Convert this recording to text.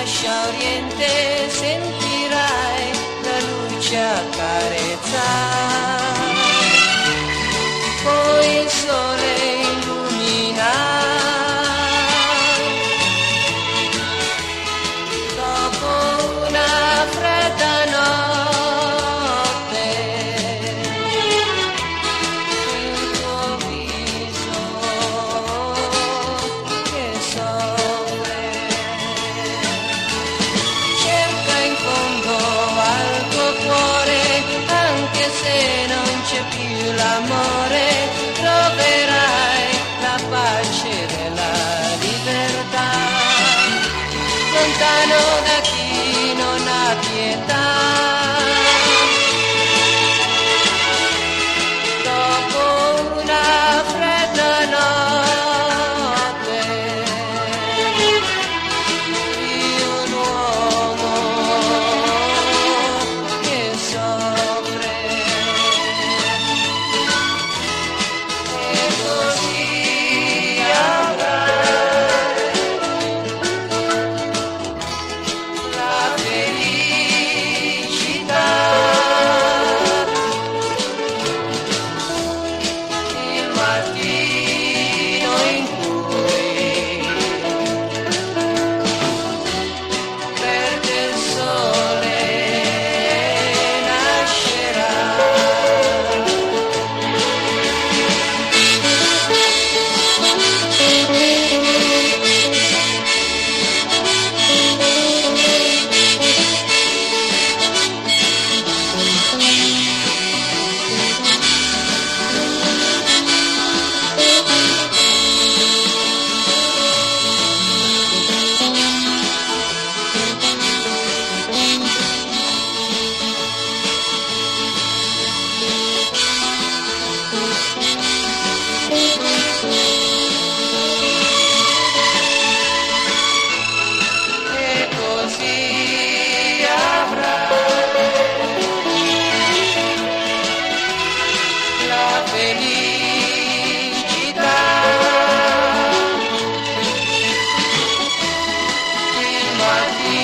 lascia oriente, sentirai la luce accarezzare. Poi il sole illumina, dopo una fredda notte, il tuo viso che soffre, cerca in fondo al tuo cuore, anche se non c'è più l'amore, troverai la pace della libertà, lontano da chi non ha pietà. Dopo una fredda notte di un uomo che soffre. E così avrai la felicità, il mattino in cui verde il sole nascerà. E così avrai la felicità, il mattino